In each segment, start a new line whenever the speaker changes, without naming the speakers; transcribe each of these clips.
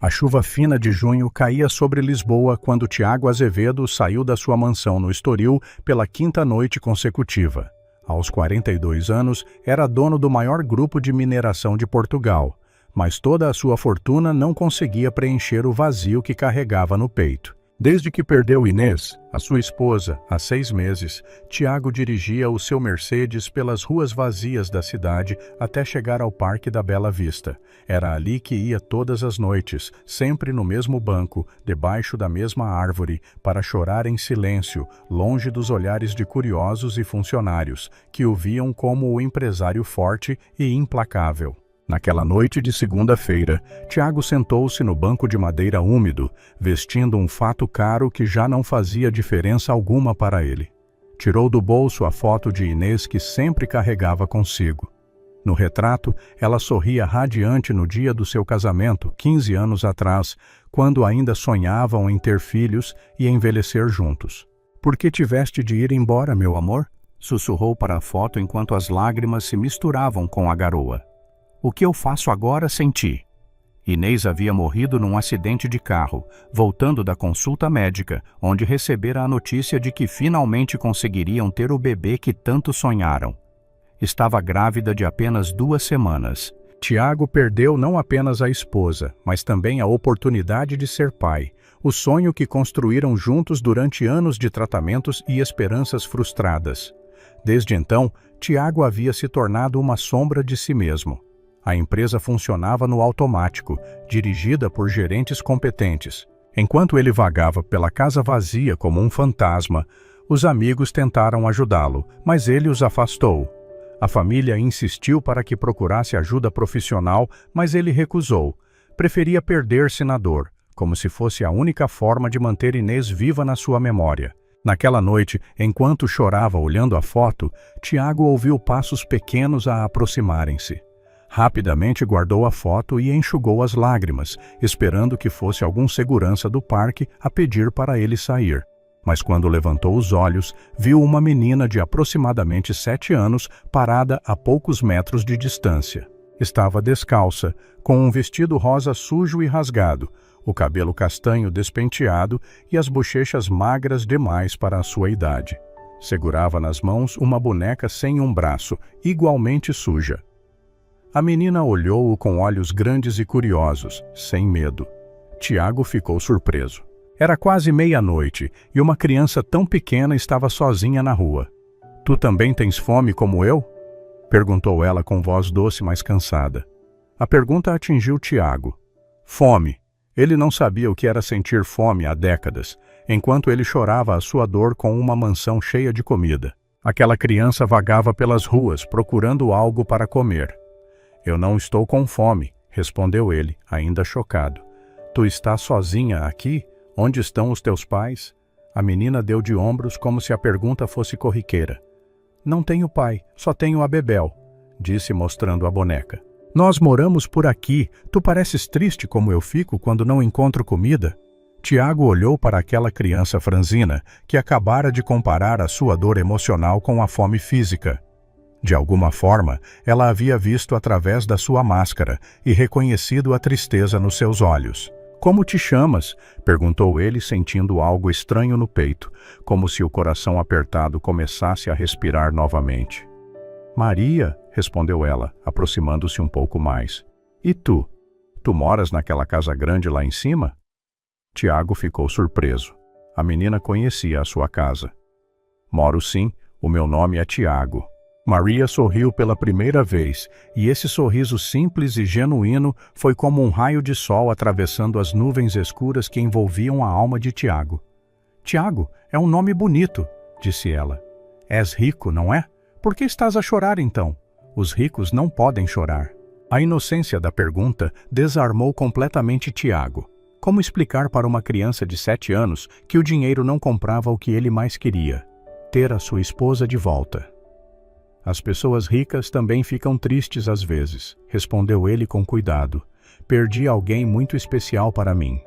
A chuva fina de junho caía sobre Lisboa quando Tiago Azevedo saiu da sua mansão no Estoril pela quinta noite consecutiva. Aos 42 anos, era dono do maior grupo de mineração de Portugal, mas toda a sua fortuna não conseguia preencher o vazio que carregava no peito. Desde que perdeu Inês, a sua esposa, há 6 meses, Tiago dirigia o seu Mercedes pelas ruas vazias da cidade até chegar ao Parque da Bela Vista. Era ali que ia todas as noites, sempre no mesmo banco, debaixo da mesma árvore, para chorar em silêncio, longe dos olhares de curiosos e funcionários, que o viam como o empresário forte e implacável. Naquela noite de segunda-feira, Tiago sentou-se no banco de madeira úmido, vestindo um fato caro que já não fazia diferença alguma para ele. Tirou do bolso a foto de Inês que sempre carregava consigo. No retrato, ela sorria radiante no dia do seu casamento, 15 anos atrás, quando ainda sonhavam em ter filhos e envelhecer juntos. "Por que tiveste de ir embora, meu amor?" sussurrou para a foto enquanto as lágrimas se misturavam com a garoa. "O que eu faço agora sem ti?" Inês havia morrido num acidente de carro, voltando da consulta médica, onde recebera a notícia de que finalmente conseguiriam ter o bebê que tanto sonharam. Estava grávida de apenas 2 semanas. Tiago perdeu não apenas a esposa, mas também a oportunidade de ser pai, o sonho que construíram juntos durante anos de tratamentos e esperanças frustradas. Desde então, Tiago havia se tornado uma sombra de si mesmo. A empresa funcionava no automático, dirigida por gerentes competentes. Enquanto ele vagava pela casa vazia como um fantasma, os amigos tentaram ajudá-lo, mas ele os afastou. A família insistiu para que procurasse ajuda profissional, mas ele recusou. Preferia perder-se na dor, como se fosse a única forma de manter Inês viva na sua memória. Naquela noite, enquanto chorava olhando a foto, Tiago ouviu passos pequenos a aproximarem-se. Rapidamente guardou a foto e enxugou as lágrimas, esperando que fosse algum segurança do parque a pedir para ele sair. Mas quando levantou os olhos, viu uma menina de aproximadamente 7 anos parada a poucos metros de distância. Estava descalça, com um vestido rosa sujo e rasgado, o cabelo castanho despenteado e as bochechas magras demais para a sua idade. Segurava nas mãos uma boneca sem um braço, igualmente suja. A menina olhou-o com olhos grandes e curiosos, sem medo. Tiago ficou surpreso. Era quase meia-noite e uma criança tão pequena estava sozinha na rua. "Tu também tens fome como eu?" perguntou ela com voz doce, mas cansada. A pergunta atingiu Tiago. Fome. Ele não sabia o que era sentir fome há décadas, enquanto ele chorava a sua dor com uma mansão cheia de comida. Aquela criança vagava pelas ruas, procurando algo para comer. "Eu não estou com fome", respondeu ele, ainda chocado. "Tu estás sozinha aqui? Onde estão os teus pais?" A menina deu de ombros como se a pergunta fosse corriqueira. "Não tenho pai, só tenho a Bebel", disse mostrando a boneca. "Nós moramos por aqui. Tu pareces triste como eu fico quando não encontro comida?" Tiago olhou para aquela criança franzina, que acabara de comparar a sua dor emocional com a fome física. De alguma forma, ela havia visto através da sua máscara e reconhecido a tristeza nos seus olhos. "Como te chamas?" perguntou ele, sentindo algo estranho no peito, como se o coração apertado começasse a respirar novamente. "Maria", respondeu ela, aproximando-se um pouco mais. "E tu? Tu moras naquela casa grande lá em cima?" Tiago ficou surpreso. A menina conhecia a sua casa. "Moro sim, o meu nome é Tiago." Maria sorriu pela primeira vez, e esse sorriso simples e genuíno foi como um raio de sol atravessando as nuvens escuras que envolviam a alma de Tiago. "Tiago, é um nome bonito", disse ela. "És rico, não é? Por que estás a chorar então? Os ricos não podem chorar." A inocência da pergunta desarmou completamente Tiago. Como explicar para uma criança de 7 anos que o dinheiro não comprava o que ele mais queria? Ter a sua esposa de volta. "As pessoas ricas também ficam tristes às vezes", respondeu ele com cuidado. "Perdi alguém muito especial para mim."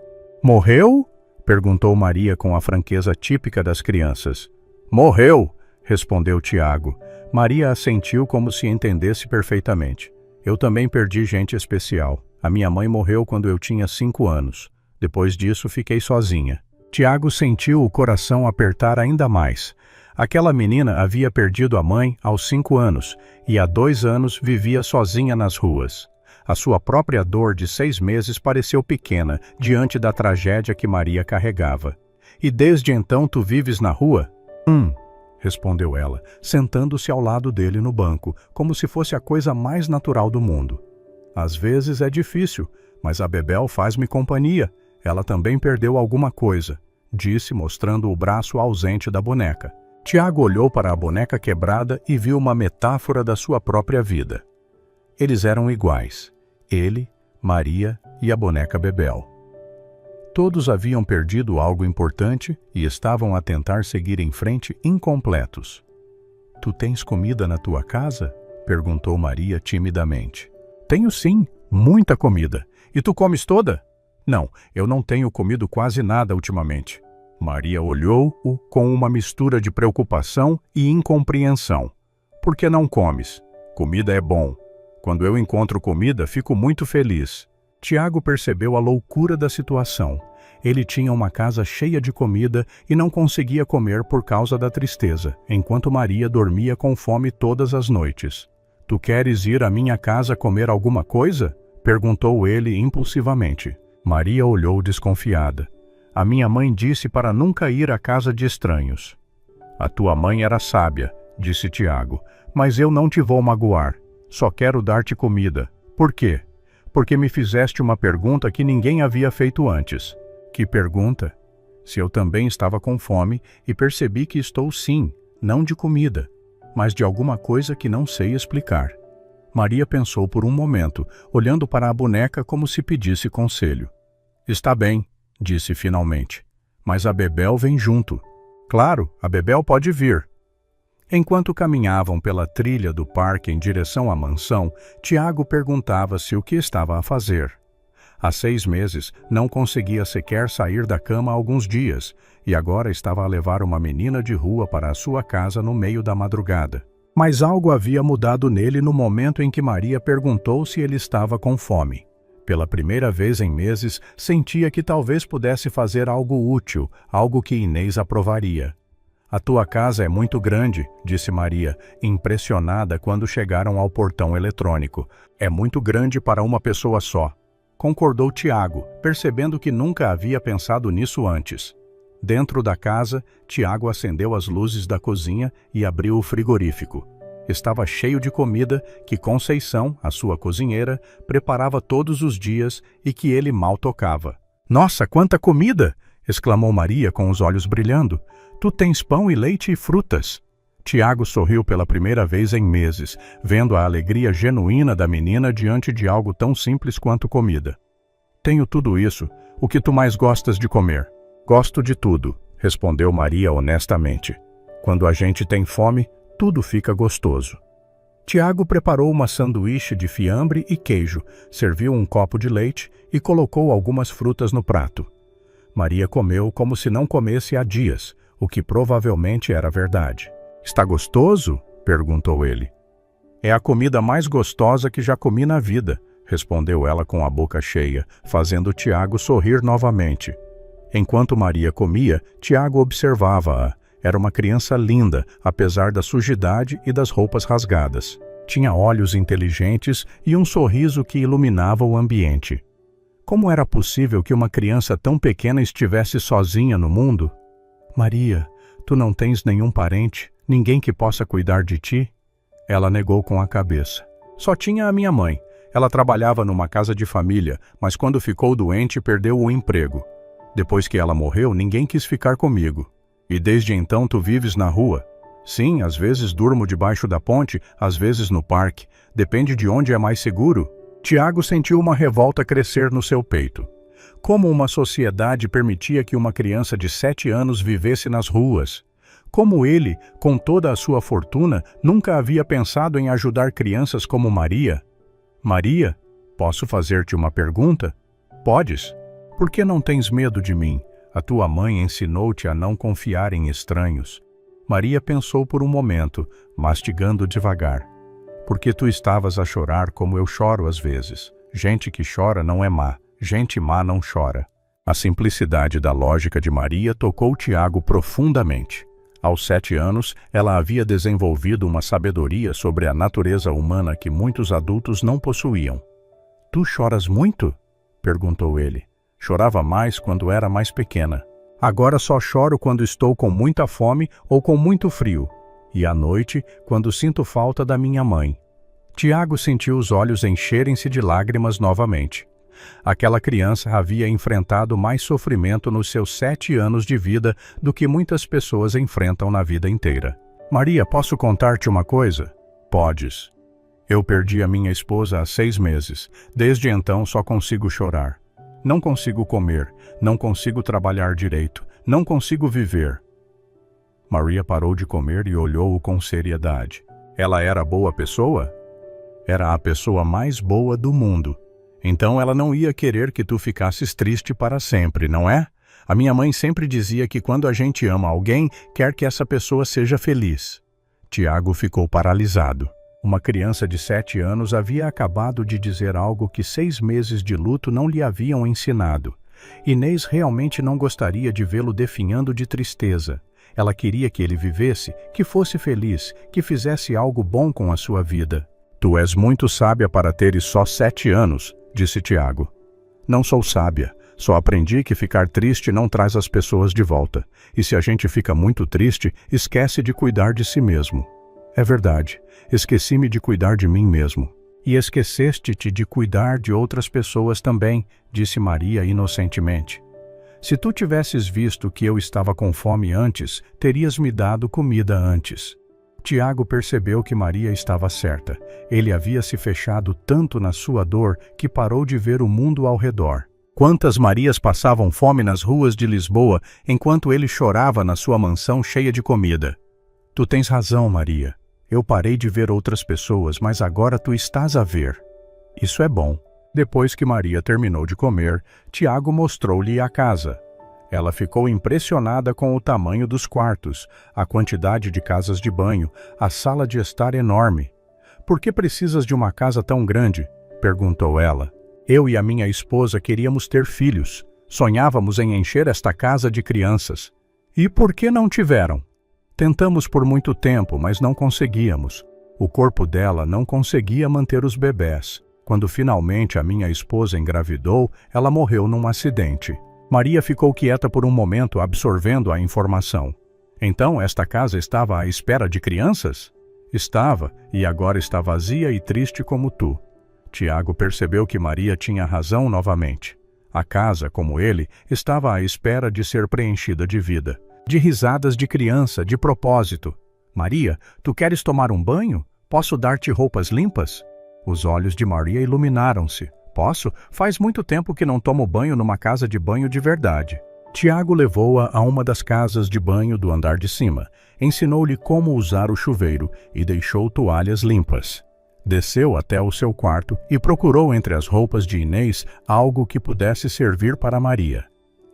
"Morreu?" perguntou Maria com a franqueza típica das crianças. "Morreu", respondeu Tiago. Maria assentiu como se entendesse perfeitamente. "Eu também perdi gente especial." A minha mãe morreu quando eu tinha 5 anos. Depois disso, fiquei sozinha. Tiago sentiu o coração apertar ainda mais. Aquela menina havia perdido a mãe aos 5 anos e há 2 anos vivia sozinha nas ruas. A sua própria dor de 6 meses pareceu pequena diante da tragédia que Maria carregava. E desde então tu vives na rua? Respondeu ela, sentando-se ao lado dele no banco, como se fosse a coisa mais natural do mundo. Às vezes é difícil, mas a Bebel faz-me companhia. Ela também perdeu alguma coisa, disse, mostrando o braço ausente da boneca. Tiago olhou para a boneca quebrada e viu uma metáfora da sua própria vida. Eles eram iguais, ele, Maria e a boneca Bebel. Todos haviam perdido algo importante e estavam a tentar seguir em frente incompletos. Tu tens comida na tua casa? Perguntou Maria timidamente. Tenho sim, muita comida. E tu comes toda? Não, eu não tenho comido quase nada ultimamente. Maria olhou-o com uma mistura de preocupação e incompreensão. Por que não comes? Comida é bom. Quando eu encontro comida, fico muito feliz. Tiago percebeu a loucura da situação. Ele tinha uma casa cheia de comida e não conseguia comer por causa da tristeza, enquanto Maria dormia com fome todas as noites. Tu queres ir à minha casa comer alguma coisa? Perguntou ele impulsivamente. Maria olhou desconfiada. A minha mãe disse para nunca ir à casa de estranhos. A tua mãe era sábia, disse Tiago, mas eu não te vou magoar. Só quero dar-te comida. Por quê? Porque me fizeste uma pergunta que ninguém havia feito antes. Que pergunta? Se eu também estava com fome e percebi que estou sim, não de comida, mas de alguma coisa que não sei explicar. Maria pensou por um momento, olhando para a boneca como se pedisse conselho. Está bem, disse finalmente, mas a Bebel vem junto. Claro, a Bebel pode vir. Enquanto caminhavam pela trilha do parque em direção à mansão, Tiago perguntava-se o que estava a fazer. Há 6 meses, não conseguia sequer sair da cama há alguns dias, e agora estava a levar uma menina de rua para a sua casa no meio da madrugada. Mas algo havia mudado nele no momento em que Maria perguntou se ele estava com fome. Pela primeira vez em meses, sentia que talvez pudesse fazer algo útil, algo que Inês aprovaria. A tua casa é muito grande, disse Maria, impressionada quando chegaram ao portão eletrônico. É muito grande para uma pessoa só. Concordou Tiago, percebendo que nunca havia pensado nisso antes. Dentro da casa, Tiago acendeu as luzes da cozinha e abriu o frigorífico. Estava cheio de comida que Conceição, a sua cozinheira, preparava todos os dias e que ele mal tocava. Nossa, quanta comida! Exclamou Maria com os olhos brilhando. Tu tens pão e leite e frutas. Tiago sorriu pela primeira vez em meses, vendo a alegria genuína da menina diante de algo tão simples quanto comida. Tenho tudo isso. O que tu mais gostas de comer? Gosto de tudo, respondeu Maria honestamente. Quando a gente tem fome, tudo fica gostoso. Tiago preparou uma sanduíche de fiambre e queijo, serviu um copo de leite e colocou algumas frutas no prato. Maria comeu como se não comesse há dias, o que provavelmente era verdade. Está gostoso? Perguntou ele. É a comida mais gostosa que já comi na vida, respondeu ela com a boca cheia, fazendo Tiago sorrir novamente. Enquanto Maria comia, Tiago observava-a. Era uma criança linda, apesar da sujidade e das roupas rasgadas. Tinha olhos inteligentes e um sorriso que iluminava o ambiente. Como era possível que uma criança tão pequena estivesse sozinha no mundo? Maria, tu não tens nenhum parente, ninguém que possa cuidar de ti? Ela negou com a cabeça. Só tinha a minha mãe. Ela trabalhava numa casa de família, mas quando ficou doente perdeu o emprego. Depois que ela morreu, ninguém quis ficar comigo. E desde então tu vives na rua? Sim, às vezes durmo debaixo da ponte, às vezes no parque. Depende de onde é mais seguro. Tiago sentiu uma revolta crescer no seu peito. Como uma sociedade permitia que uma criança de 7 anos vivesse nas ruas? Como ele, com toda a sua fortuna, nunca havia pensado em ajudar crianças como Maria? Maria, posso fazer-te uma pergunta? Podes. Por que não tens medo de mim? A tua mãe ensinou-te a não confiar em estranhos. Maria pensou por um momento, mastigando devagar. Porque tu estavas a chorar como eu choro às vezes. Gente que chora não é má, gente má não chora. A simplicidade da lógica de Maria tocou Tiago profundamente. Aos 7 anos, ela havia desenvolvido uma sabedoria sobre a natureza humana que muitos adultos não possuíam. Tu choras muito? Perguntou ele. Chorava mais quando era mais pequena. Agora só choro quando estou com muita fome ou com muito frio. E à noite, quando sinto falta da minha mãe. Tiago sentiu os olhos encherem-se de lágrimas novamente. Aquela criança havia enfrentado mais sofrimento nos seus 7 anos de vida do que muitas pessoas enfrentam na vida inteira. Maria, posso contar-te uma coisa? Podes. Eu perdi a minha esposa há 6 meses. Desde então só consigo chorar. Não consigo comer, não consigo trabalhar direito, não consigo viver. Maria parou de comer e olhou-o com seriedade. Ela era boa pessoa? Era a pessoa mais boa do mundo. Então ela não ia querer que tu ficasses triste para sempre, não é? A minha mãe sempre dizia que quando a gente ama alguém, quer que essa pessoa seja feliz. Tiago ficou paralisado. Uma criança de 7 anos havia acabado de dizer algo que 6 meses de luto não lhe haviam ensinado. Inês realmente não gostaria de vê-lo definhando de tristeza. Ela queria que ele vivesse, que fosse feliz, que fizesse algo bom com a sua vida. Tu és muito sábia para teres só 7 anos, disse Tiago. Não sou sábia, só aprendi que ficar triste não traz as pessoas de volta. E se a gente fica muito triste, esquece de cuidar de si mesmo. É verdade, esqueci-me de cuidar de mim mesmo. E esqueceste-te de cuidar de outras pessoas também, disse Maria inocentemente. Se tu tivesses visto que eu estava com fome antes, terias me dado comida antes. Tiago percebeu que Maria estava certa. Ele havia se fechado tanto na sua dor que parou de ver o mundo ao redor. Quantas Marias passavam fome nas ruas de Lisboa enquanto ele chorava na sua mansão cheia de comida? Tu tens razão, Maria. Eu parei de ver outras pessoas, mas agora tu estás a ver. Isso é bom. Depois que Maria terminou de comer, Tiago mostrou-lhe a casa. Ela ficou impressionada com o tamanho dos quartos, a quantidade de casas de banho, a sala de estar enorme. Por que precisas de uma casa tão grande? Perguntou ela. Eu e a minha esposa queríamos ter filhos. Sonhávamos em encher esta casa de crianças. E por que não tiveram? Tentamos por muito tempo, mas não conseguíamos. O corpo dela não conseguia manter os bebés. Quando finalmente a minha esposa engravidou, ela morreu num acidente. Maria ficou quieta por um momento, absorvendo a informação. Então, esta casa estava à espera de crianças? Estava, e agora está vazia e triste como tu. Tiago percebeu que Maria tinha razão novamente. A casa, como ele, estava à espera de ser preenchida de vida. De risadas de criança, de propósito. Maria, tu queres tomar um banho? Posso dar-te roupas limpas? Os olhos de Maria iluminaram-se. Posso? Faz muito tempo que não tomo banho numa casa de banho de verdade. Tiago levou-a a uma das casas de banho do andar de cima, ensinou-lhe como usar o chuveiro e deixou toalhas limpas. Desceu até o seu quarto e procurou entre as roupas de Inês algo que pudesse servir para Maria.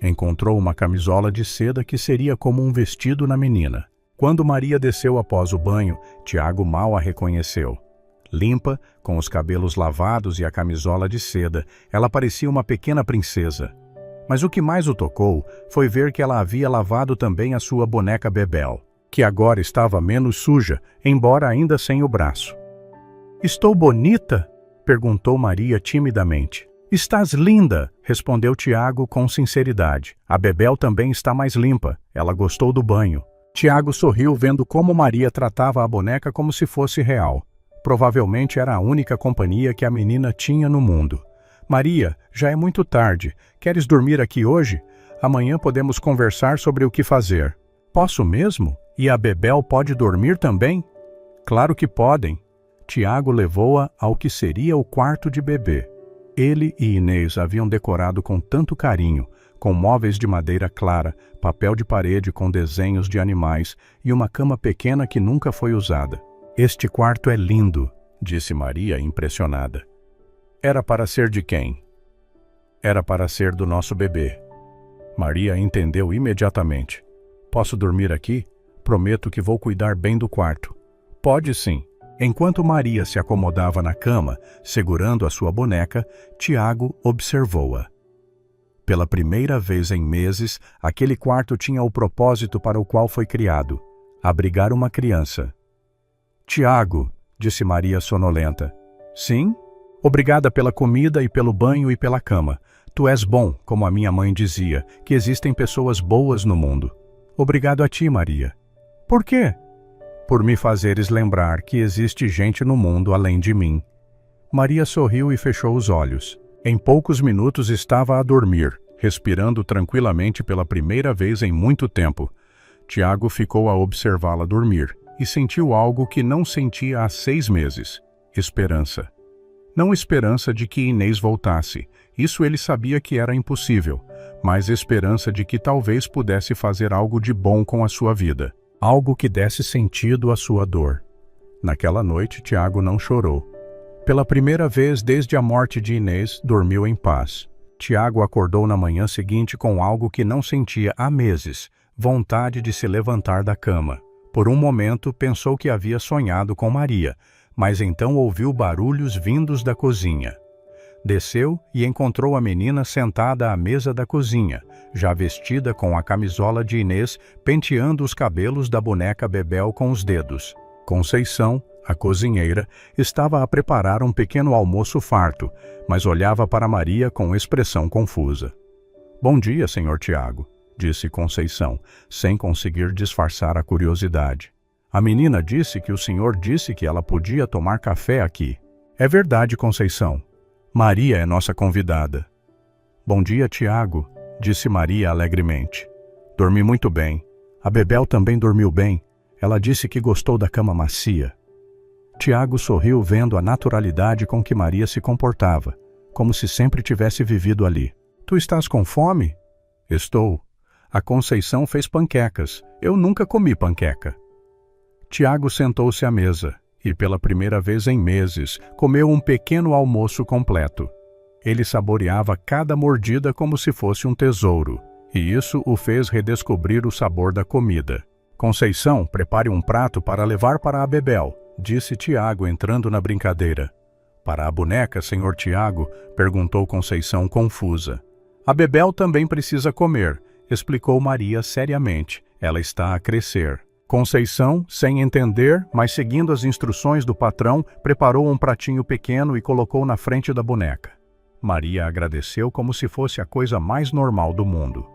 Encontrou uma camisola de seda que seria como um vestido na menina. Quando Maria desceu após o banho, Tiago mal a reconheceu. Limpa, com os cabelos lavados e a camisola de seda, ela parecia uma pequena princesa. Mas o que mais o tocou foi ver que ela havia lavado também a sua boneca Bebel, que agora estava menos suja, embora ainda sem o braço. "Estou bonita?" perguntou Maria timidamente. "Estás linda", respondeu Tiago com sinceridade. "A Bebel também está mais limpa. Ela gostou do banho." Tiago sorriu vendo como Maria tratava a boneca como se fosse real. Provavelmente era a única companhia que a menina tinha no mundo. "Maria, já é muito tarde. Queres dormir aqui hoje? Amanhã podemos conversar sobre o que fazer." "Posso mesmo? E a Bebel pode dormir também?" "Claro que podem." Tiago levou-a ao que seria o quarto de bebê. Ele e Inês haviam decorado com tanto carinho, com móveis de madeira clara, papel de parede com desenhos de animais e uma cama pequena que nunca foi usada. "Este quarto é lindo", disse Maria, impressionada. "Era para ser de quem?" "Era para ser do nosso bebê." Maria entendeu imediatamente. "Posso dormir aqui? Prometo que vou cuidar bem do quarto." "Pode sim." Enquanto Maria se acomodava na cama, segurando a sua boneca, Tiago observou-a. Pela primeira vez em meses, aquele quarto tinha o propósito para o qual foi criado: abrigar uma criança. Tiago, disse Maria sonolenta. Sim? Obrigada pela comida e pelo banho e pela cama. Tu és bom, como a minha mãe dizia, que existem pessoas boas no mundo. Obrigado a ti, Maria. Por quê? Por me fazeres lembrar que existe gente no mundo além de mim. Maria sorriu e fechou os olhos. Em poucos minutos estava a dormir, respirando tranquilamente pela primeira vez em muito tempo. Tiago ficou a observá-la dormir e sentiu algo que não sentia há 6 meses: esperança. Não esperança de que Inês voltasse, isso ele sabia que era impossível, mas esperança de que talvez pudesse fazer algo de bom com a sua vida. Algo que desse sentido à sua dor. Naquela noite, Tiago não chorou. Pela primeira vez desde a morte de Inês, dormiu em paz. Tiago acordou na manhã seguinte com algo que não sentia há meses: vontade de se levantar da cama. Por um momento, pensou que havia sonhado com Maria, mas então ouviu barulhos vindos da cozinha. Desceu e encontrou a menina sentada à mesa da cozinha, já vestida com a camisola de Inês, penteando os cabelos da boneca Bebel com os dedos. Conceição, a cozinheira, estava a preparar um pequeno almoço farto, mas olhava para Maria com expressão confusa. Bom dia, senhor Tiago, disse Conceição, sem conseguir disfarçar a curiosidade. A menina disse que o senhor disse que ela podia tomar café aqui. É verdade, Conceição. Maria é nossa convidada. Bom dia, Tiago, disse Maria alegremente. Dormi muito bem. A Bebel também dormiu bem. Ela disse que gostou da cama macia. Tiago sorriu vendo a naturalidade com que Maria se comportava, como se sempre tivesse vivido ali. Tu estás com fome? Estou. A Conceição fez panquecas. Eu nunca comi panqueca. Tiago sentou-se à mesa e, pela primeira vez em meses, comeu um pequeno almoço completo. Ele saboreava cada mordida como se fosse um tesouro, e isso o fez redescobrir o sabor da comida. Conceição, prepare um prato para levar para a Bebel, disse Tiago entrando na brincadeira. Para a boneca, senhor Tiago? Perguntou Conceição confusa. A Bebel também precisa comer, explicou Maria seriamente. Ela está a crescer. Conceição, sem entender, mas seguindo as instruções do patrão, preparou um pratinho pequeno e colocou na frente da boneca. Maria agradeceu como se fosse a coisa mais normal do mundo.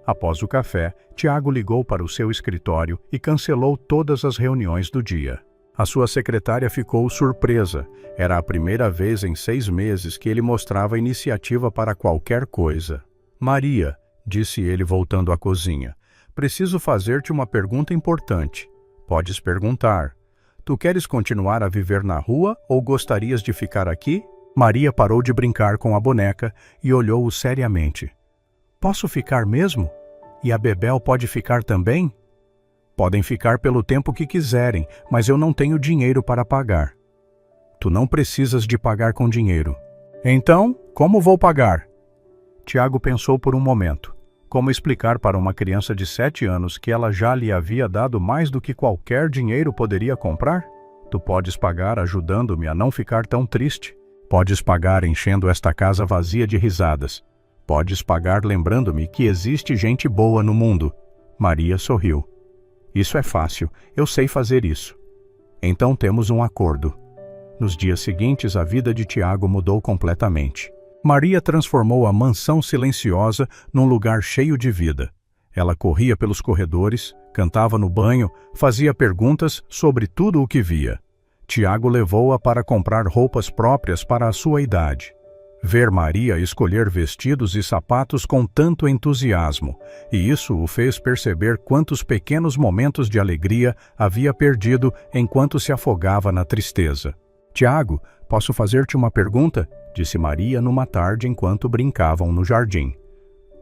Após o café, Tiago ligou para o seu escritório e cancelou todas as reuniões do dia. A sua secretária ficou surpresa. Era a primeira vez em 6 meses que ele mostrava iniciativa para qualquer coisa. Maria, disse ele voltando à cozinha, preciso fazer-te uma pergunta importante. Podes perguntar. Tu queres continuar a viver na rua ou gostarias de ficar aqui? Maria parou de brincar com a boneca e olhou-o seriamente. Posso ficar mesmo? E a Bebel pode ficar também? Podem ficar pelo tempo que quiserem, mas eu não tenho dinheiro para pagar. Tu não precisas de pagar com dinheiro. Então, como vou pagar? Tiago pensou por um momento. Como explicar para uma criança de 7 anos que ela já lhe havia dado mais do que qualquer dinheiro poderia comprar? Tu podes pagar ajudando-me a não ficar tão triste. Podes pagar enchendo esta casa vazia de risadas. Podes pagar lembrando-me que existe gente boa no mundo. Maria sorriu. Isso é fácil, eu sei fazer isso. Então temos um acordo. Nos dias seguintes, a vida de Tiago mudou completamente. Maria transformou a mansão silenciosa num lugar cheio de vida. Ela corria pelos corredores, cantava no banho, fazia perguntas sobre tudo o que via. Tiago levou-a para comprar roupas próprias para a sua idade. Ver Maria escolher vestidos e sapatos com tanto entusiasmo, e isso o fez perceber quantos pequenos momentos de alegria havia perdido enquanto se afogava na tristeza. Tiago, posso fazer-te uma pergunta? Disse Maria numa tarde enquanto brincavam no jardim.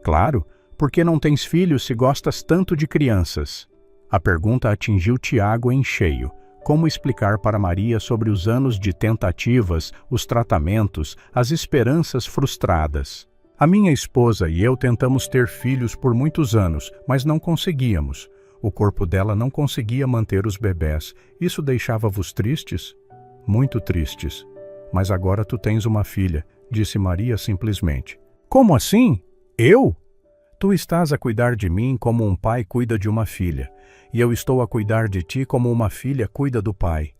Claro, por que não tens filhos se gostas tanto de crianças? A pergunta atingiu Tiago em cheio. Como explicar para Maria sobre os anos de tentativas, os tratamentos, as esperanças frustradas? A minha esposa e eu tentamos ter filhos por muitos anos, mas não conseguíamos. O corpo dela não conseguia manter os bebés. Isso deixava-vos tristes? Muito tristes. Mas agora tu tens uma filha, disse Maria simplesmente. Como assim? Eu? Tu estás a cuidar de mim como um pai cuida de uma filha, e eu estou a cuidar de ti como uma filha cuida do pai.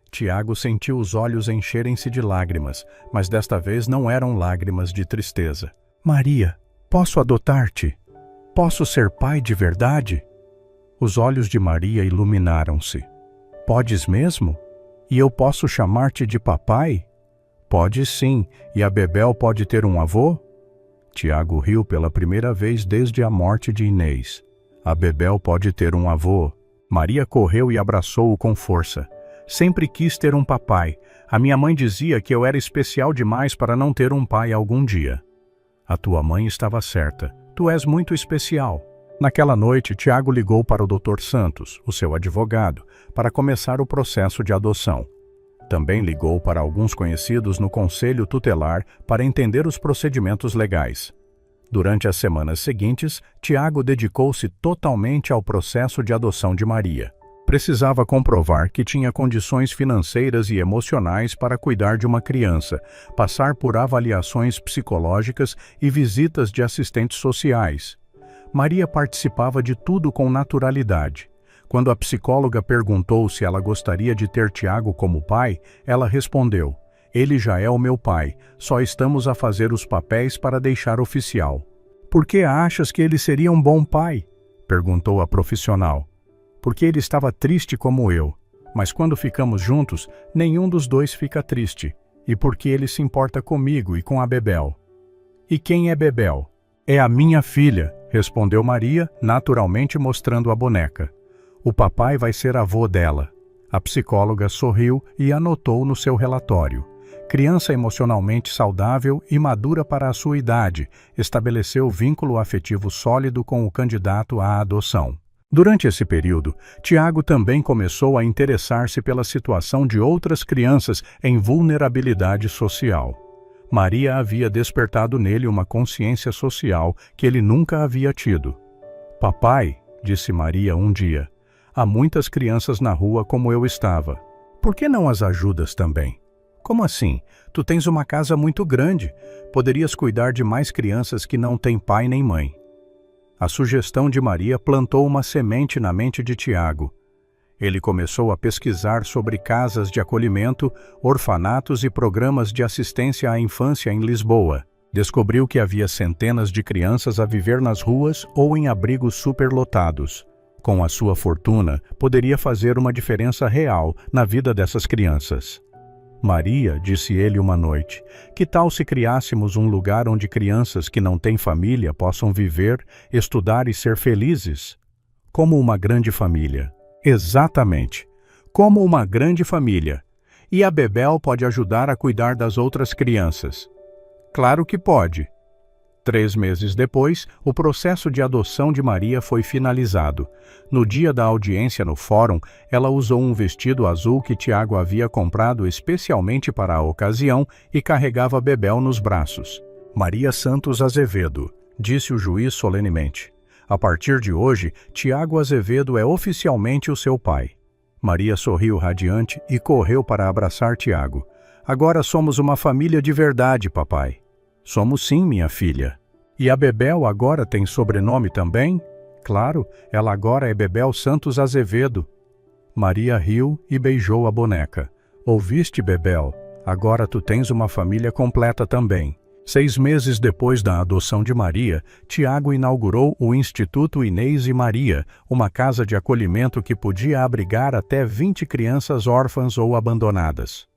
Tiago sentiu os olhos encherem-se de lágrimas, mas desta vez não eram lágrimas de tristeza. Maria, posso adotar-te? Posso ser pai de verdade? Os olhos de Maria iluminaram-se. Podes mesmo? E eu posso chamar-te de papai? Pode sim, e a Bebel pode ter um avô? Tiago riu pela primeira vez desde a morte de Inês. A Bebel pode ter um avô. Maria correu e abraçou-o com força. Sempre quis ter um papai. A minha mãe dizia que eu era especial demais para não ter um pai algum dia. A tua mãe estava certa. Tu és muito especial. Naquela noite, Tiago ligou para o Dr. Santos, o seu advogado, para começar o processo de adoção. Também ligou para alguns conhecidos no Conselho Tutelar para entender os procedimentos legais. Durante as semanas seguintes, Tiago dedicou-se totalmente ao processo de adoção de Maria. Precisava comprovar que tinha condições financeiras e emocionais para cuidar de uma criança, passar por avaliações psicológicas e visitas de assistentes sociais. Maria participava de tudo com naturalidade. Quando a psicóloga perguntou se ela gostaria de ter Tiago como pai, ela respondeu: ele já é o meu pai, só estamos a fazer os papéis para deixar oficial. Por que achas que ele seria um bom pai? Perguntou a profissional. Porque ele estava triste como eu, mas quando ficamos juntos, nenhum dos dois fica triste, e porque ele se importa comigo e com a Bebel. E quem é Bebel? É a minha filha, respondeu Maria, naturalmente mostrando a boneca. O papai vai ser avô dela. A psicóloga sorriu e anotou no seu relatório. Criança emocionalmente saudável e madura para a sua idade, estabeleceu vínculo afetivo sólido com o candidato à adoção. Durante esse período, Tiago também começou a interessar-se pela situação de outras crianças em vulnerabilidade social. Maria havia despertado nele uma consciência social que ele nunca havia tido. Papai, disse Maria um dia, há muitas crianças na rua como eu estava. Por que não as ajudas também? Como assim? Tu tens uma casa muito grande. Poderias cuidar de mais crianças que não têm pai nem mãe. A sugestão de Maria plantou uma semente na mente de Tiago. Ele começou a pesquisar sobre casas de acolhimento, orfanatos e programas de assistência à infância em Lisboa. Descobriu que havia centenas de crianças a viver nas ruas ou em abrigos superlotados. Com a sua fortuna, poderia fazer uma diferença real na vida dessas crianças. Maria, disse ele uma noite, que tal se criássemos um lugar onde crianças que não têm família possam viver, estudar e ser felizes? Como uma grande família. Exatamente. Como uma grande família. E a Bebel pode ajudar a cuidar das outras crianças. Claro que pode. 3 meses depois, o processo de adoção de Maria foi finalizado. No dia da audiência no fórum, ela usou um vestido azul que Tiago havia comprado especialmente para a ocasião e carregava Bebel nos braços. Maria Santos Azevedo, disse o juiz solenemente. A partir de hoje, Tiago Azevedo é oficialmente o seu pai. Maria sorriu radiante e correu para abraçar Tiago. Agora somos uma família de verdade, papai. Somos sim, minha filha. E a Bebel agora tem sobrenome também? Claro, ela agora é Bebel Santos Azevedo. Maria riu e beijou a boneca. Ouviste, Bebel? Agora tu tens uma família completa também. 6 meses depois da adoção de Maria, Tiago inaugurou o Instituto Inês e Maria, uma casa de acolhimento que podia abrigar até 20 crianças órfãs ou abandonadas.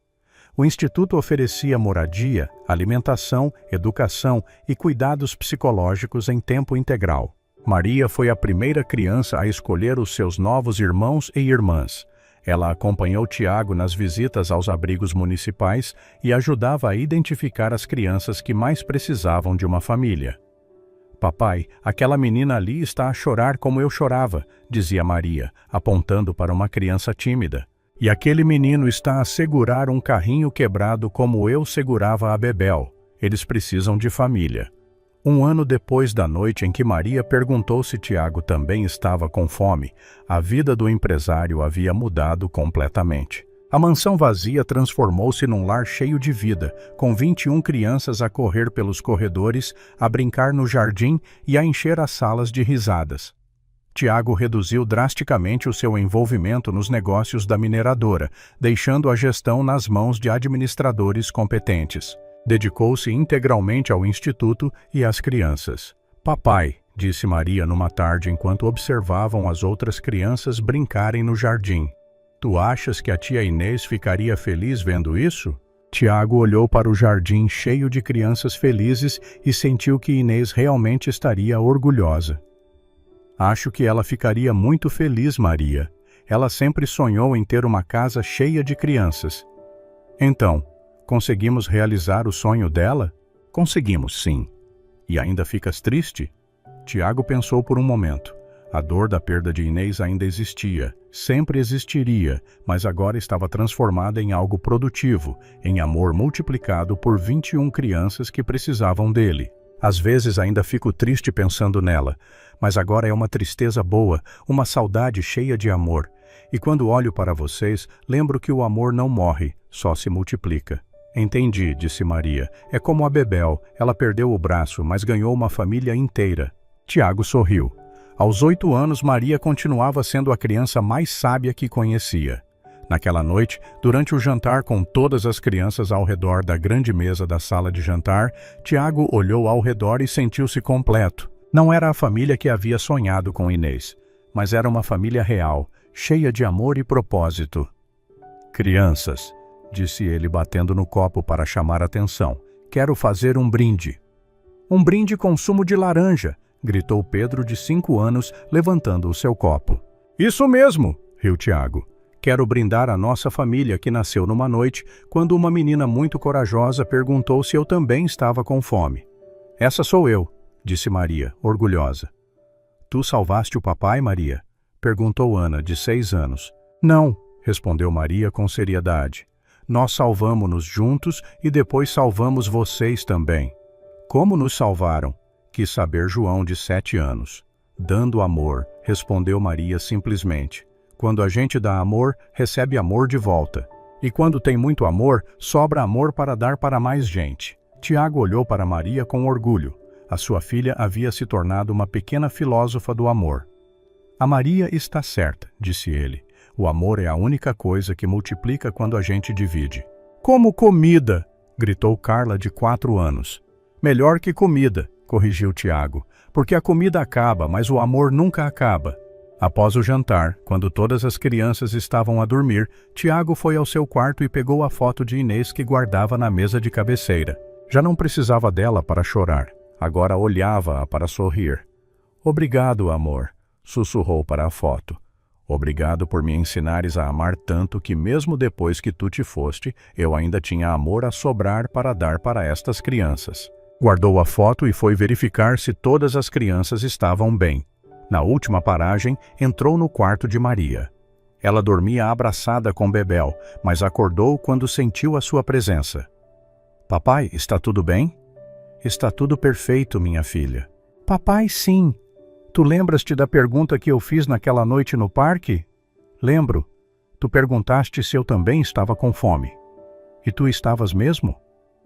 O Instituto oferecia moradia, alimentação, educação e cuidados psicológicos em tempo integral. Maria foi a primeira criança a escolher os seus novos irmãos e irmãs. Ela acompanhou Tiago nas visitas aos abrigos municipais e ajudava a identificar as crianças que mais precisavam de uma família. Papai, aquela menina ali está a chorar como eu chorava, dizia Maria, apontando para uma criança tímida. E aquele menino está a segurar um carrinho quebrado como eu segurava a Bebel. Eles precisam de família. Um ano depois da noite em que Maria perguntou se Tiago também estava com fome, a vida do empresário havia mudado completamente. A mansão vazia transformou-se num lar cheio de vida, com 21 crianças a correr pelos corredores, a brincar no jardim e a encher as salas de risadas. Tiago reduziu drasticamente o seu envolvimento nos negócios da mineradora, deixando a gestão nas mãos de administradores competentes. Dedicou-se integralmente ao instituto e às crianças. "Papai", disse Maria numa tarde enquanto observavam as outras crianças brincarem no jardim. "Tu achas que a tia Inês ficaria feliz vendo isso?" Tiago olhou para o jardim cheio de crianças felizes e sentiu que Inês realmente estaria orgulhosa. "Acho que ela ficaria muito feliz, Maria. Ela sempre sonhou em ter uma casa cheia de crianças." "Então, conseguimos realizar o sonho dela?" "Conseguimos, sim." "E ainda ficas triste?" Tiago pensou por um momento. A dor da perda de Inês ainda existia, sempre existiria, mas agora estava transformada em algo produtivo, em amor multiplicado por 21 crianças que precisavam dele. "Às vezes ainda fico triste pensando nela, mas agora é uma tristeza boa, uma saudade cheia de amor. E quando olho para vocês, lembro que o amor não morre, só se multiplica." "Entendi", disse Maria. "É como a Bebel, ela perdeu o braço, mas ganhou uma família inteira." Tiago sorriu. Aos 8 anos, Maria continuava sendo a criança mais sábia que conhecia. Naquela noite, durante o jantar com todas as crianças ao redor da grande mesa da sala de jantar, Tiago olhou ao redor e sentiu-se completo. Não era a família que havia sonhado com Inês, mas era uma família real, cheia de amor e propósito. "Crianças", disse ele batendo no copo para chamar atenção, "quero fazer um brinde." "Um brinde com sumo de laranja", gritou Pedro, de 5 anos, levantando o seu copo. "Isso mesmo", riu Tiago. "Quero brindar a nossa família que nasceu numa noite quando uma menina muito corajosa perguntou se eu também estava com fome." "Essa sou eu", disse Maria, orgulhosa. "Tu salvaste o papai, Maria?" perguntou Ana, de 6 anos. "Não", respondeu Maria com seriedade. "Nós salvamo-nos juntos e depois salvamos vocês também." "Como nos salvaram?" quis saber João, de 7 anos. "Dando amor", respondeu Maria simplesmente. "Quando a gente dá amor, recebe amor de volta. E quando tem muito amor, sobra amor para dar para mais gente." Tiago olhou para Maria com orgulho. A sua filha havia se tornado uma pequena filósofa do amor. "A Maria está certa", disse ele. "O amor é a única coisa que multiplica quando a gente divide." "Como comida!" gritou Carla, de 4 anos. "Melhor que comida", corrigiu Tiago, "porque a comida acaba, mas o amor nunca acaba." Após o jantar, quando todas as crianças estavam a dormir, Tiago foi ao seu quarto e pegou a foto de Inês que guardava na mesa de cabeceira. Já não precisava dela para chorar, agora olhava-a para sorrir. "Obrigado, amor", sussurrou para a foto. "Obrigado por me ensinares a amar tanto que mesmo depois que tu te foste, eu ainda tinha amor a sobrar para dar para estas crianças." Guardou a foto e foi verificar se todas as crianças estavam bem. Na última paragem, entrou no quarto de Maria. Ela dormia abraçada com Bebel, mas acordou quando sentiu a sua presença. "Papai, está tudo bem?" "Está tudo perfeito, minha filha." "Papai, sim. Tu lembras-te da pergunta que eu fiz naquela noite no parque?" "Lembro. Tu perguntaste se eu também estava com fome." "E tu estavas mesmo?"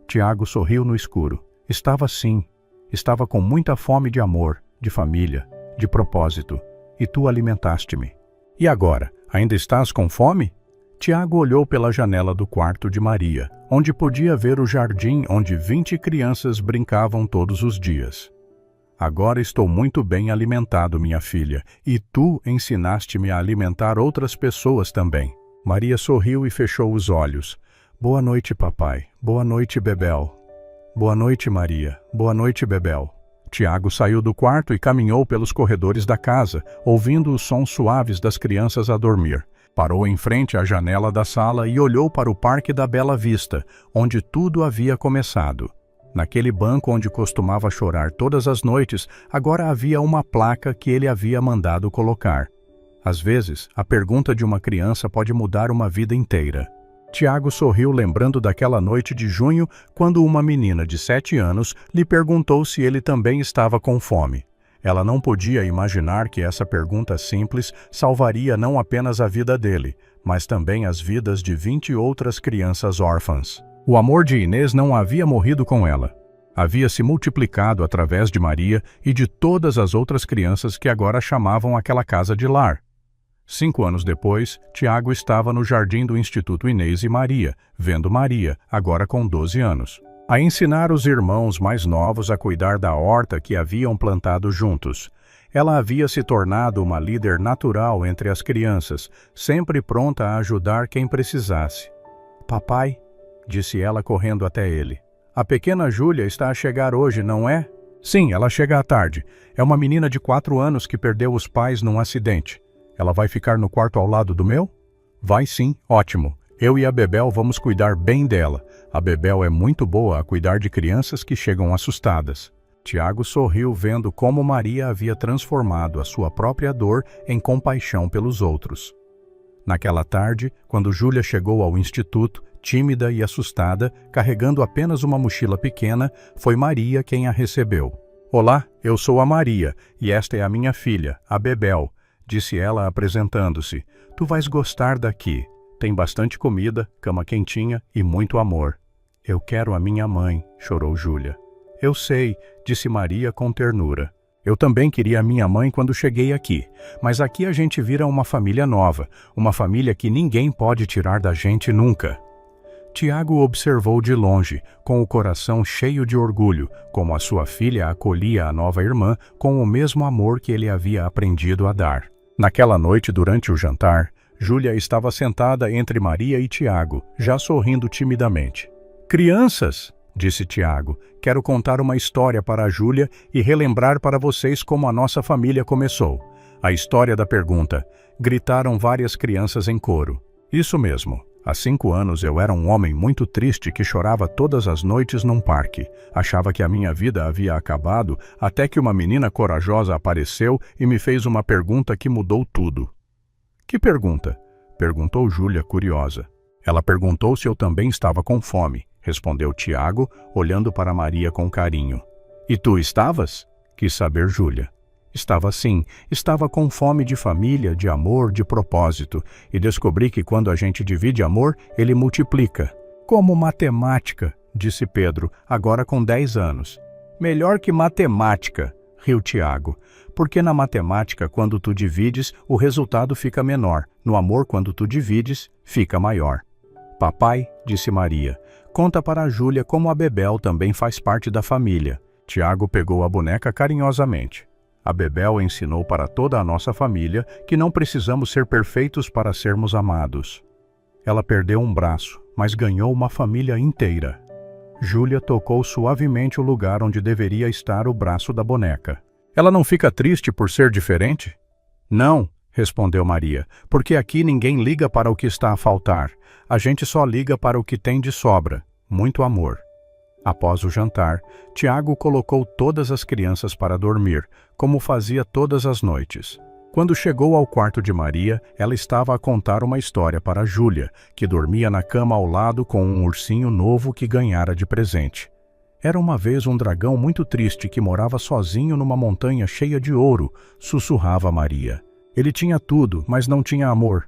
Tiago sorriu no escuro. "Estava sim. Estava com muita fome de amor, de família, de propósito. E tu alimentaste-me." "E agora, ainda estás com fome?" Tiago olhou pela janela do quarto de Maria, onde podia ver o jardim onde 20 crianças brincavam todos os dias. "Agora estou muito bem alimentado, minha filha, e tu ensinaste-me a alimentar outras pessoas também." Maria sorriu e fechou os olhos. "Boa noite, papai. Boa noite, Bebel." "Boa noite, Maria. Boa noite, Bebel." Tiago saiu do quarto e caminhou pelos corredores da casa, ouvindo os sons suaves das crianças a dormir. Parou em frente à janela da sala e olhou para o Parque da Bela Vista, onde tudo havia começado. Naquele banco onde costumava chorar todas as noites, agora havia uma placa que ele havia mandado colocar. Às vezes, a pergunta de uma criança pode mudar uma vida inteira. Tiago sorriu lembrando daquela noite de junho, quando uma menina de 7 anos lhe perguntou se ele também estava com fome. Ela não podia imaginar que essa pergunta simples salvaria não apenas a vida dele, mas também as vidas de 20 outras crianças órfãs. O amor de Inês não havia morrido com ela. Havia se multiplicado através de Maria e de todas as outras crianças que agora chamavam aquela casa de lar. 5 anos depois, Tiago estava no jardim do Instituto Inês e Maria, vendo Maria, agora com 12 anos, a ensinar os irmãos mais novos a cuidar da horta que haviam plantado juntos. Ela havia se tornado uma líder natural entre as crianças, sempre pronta a ajudar quem precisasse. "Papai", disse ela correndo até ele. "A pequena Júlia está a chegar hoje, não é?" "Sim, ela chega à tarde. É uma menina de 4 anos que perdeu os pais num acidente. Ela vai ficar no quarto ao lado do meu?" "Vai sim, ótimo. Eu e a Bebel vamos cuidar bem dela. A Bebel é muito boa a cuidar de crianças que chegam assustadas." Tiago sorriu vendo como Maria havia transformado a sua própria dor em compaixão pelos outros. Naquela tarde, quando Júlia chegou ao instituto, tímida e assustada, carregando apenas uma mochila pequena, foi Maria quem a recebeu. "Olá, eu sou a Maria, e esta é a minha filha, a Bebel", disse ela apresentando-se. "Tu vais gostar daqui. Tem bastante comida, cama quentinha e muito amor." "Eu quero a minha mãe", chorou Júlia. "Eu sei", disse Maria com ternura. "Eu também queria a minha mãe quando cheguei aqui, mas aqui a gente vira uma família nova, uma família que ninguém pode tirar da gente nunca." Tiago observou de longe, com o coração cheio de orgulho, como a sua filha acolhia a nova irmã com o mesmo amor que ele havia aprendido a dar. Naquela noite, durante o jantar, Júlia estava sentada entre Maria e Tiago, já sorrindo timidamente. "Crianças", disse Tiago, "quero contar uma história para a Júlia e relembrar para vocês como a nossa família começou." A história da pergunta, gritaram várias crianças em coro. "Isso mesmo. Há 5 anos eu era um homem muito triste que chorava todas as noites num parque. Achava que a minha vida havia acabado até que uma menina corajosa apareceu e me fez uma pergunta que mudou tudo." "Que pergunta?" perguntou Júlia, curiosa. "Ela perguntou se eu também estava com fome", respondeu Tiago, olhando para Maria com carinho. "E tu estavas?" quis saber Júlia. "Estava sim, estava com fome de família, de amor, de propósito, e descobri que quando a gente divide amor, ele multiplica." "Como matemática", disse Pedro, agora com 10 anos. "Melhor que matemática", riu Tiago, "porque na matemática, quando tu divides, o resultado fica menor, no amor, quando tu divides, fica maior." "Papai", disse Maria, "conta para a Júlia como a Bebel também faz parte da família." Tiago pegou a boneca carinhosamente. "A Bebel ensinou para toda a nossa família que não precisamos ser perfeitos para sermos amados. Ela perdeu um braço, mas ganhou uma família inteira." Júlia tocou suavemente o lugar onde deveria estar o braço da boneca. "Ela não fica triste por ser diferente?" "Não", respondeu Maria, "porque aqui ninguém liga para o que está a faltar. A gente só liga para o que tem de sobra. Muito amor." Após o jantar, Tiago colocou todas as crianças para dormir, como fazia todas as noites. Quando chegou ao quarto de Maria, ela estava a contar uma história para Júlia, que dormia na cama ao lado com um ursinho novo que ganhara de presente. "Era uma vez um dragão muito triste que morava sozinho numa montanha cheia de ouro", sussurrava Maria. "Ele tinha tudo, mas não tinha amor.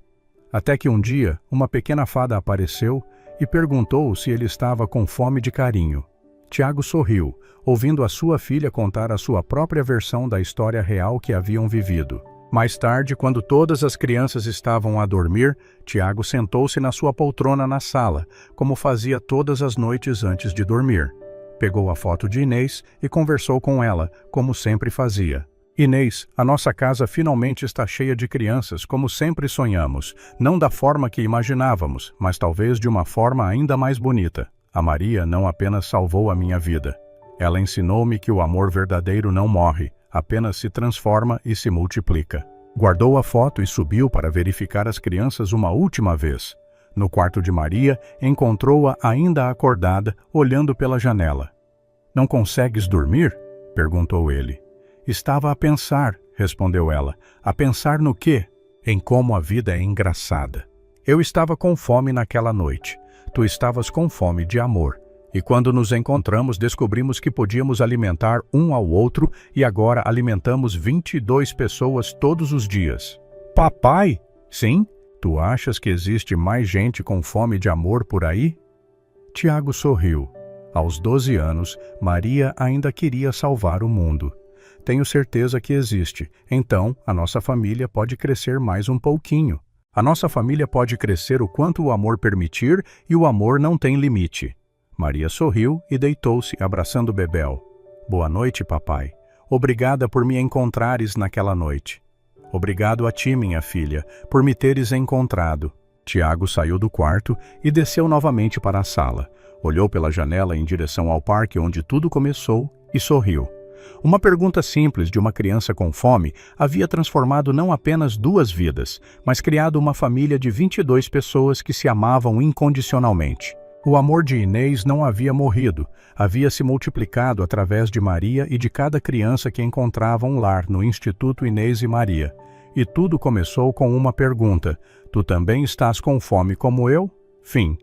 Até que um dia, uma pequena fada apareceu e perguntou se ele estava com fome de carinho." Tiago sorriu, ouvindo a sua filha contar a sua própria versão da história real que haviam vivido. Mais tarde, quando todas as crianças estavam a dormir, Tiago sentou-se na sua poltrona na sala, como fazia todas as noites antes de dormir. Pegou a foto de Inês e conversou com ela, como sempre fazia. "Inês, a nossa casa finalmente está cheia de crianças, como sempre sonhamos, não da forma que imaginávamos, mas talvez de uma forma ainda mais bonita. A Maria não apenas salvou a minha vida. Ela ensinou-me que o amor verdadeiro não morre, apenas se transforma e se multiplica." Guardou a foto e subiu para verificar as crianças uma última vez. No quarto de Maria, encontrou-a ainda acordada, olhando pela janela. "Não consegues dormir?" perguntou ele. "Estava a pensar", respondeu ela. "A pensar no quê?" "Em como a vida é engraçada. Eu estava com fome naquela noite. Tu estavas com fome de amor. E quando nos encontramos, descobrimos que podíamos alimentar um ao outro e agora alimentamos 22 pessoas todos os dias. Papai? Sim? Tu achas que existe mais gente com fome de amor por aí? Tiago sorriu. Aos 12 anos, Maria ainda queria salvar o mundo. Tenho certeza que existe. Então, a nossa família pode crescer mais um pouquinho. A nossa família pode crescer o quanto o amor permitir e o amor não tem limite. Maria sorriu e deitou-se, abraçando Bebel. Boa noite, papai. Obrigada por me encontrares naquela noite. Obrigado a ti, minha filha, por me teres encontrado. Tiago saiu do quarto e desceu novamente para a sala. Olhou pela janela em direção ao parque onde tudo começou e sorriu. Uma pergunta simples de uma criança com fome havia transformado não apenas 2 vidas, mas criado uma família de 22 pessoas que se amavam incondicionalmente. O amor de Inês não havia morrido, havia se multiplicado através de Maria e de cada criança que encontrava um lar no Instituto Inês e Maria. E tudo começou com uma pergunta: tu também estás com fome como eu? Fim.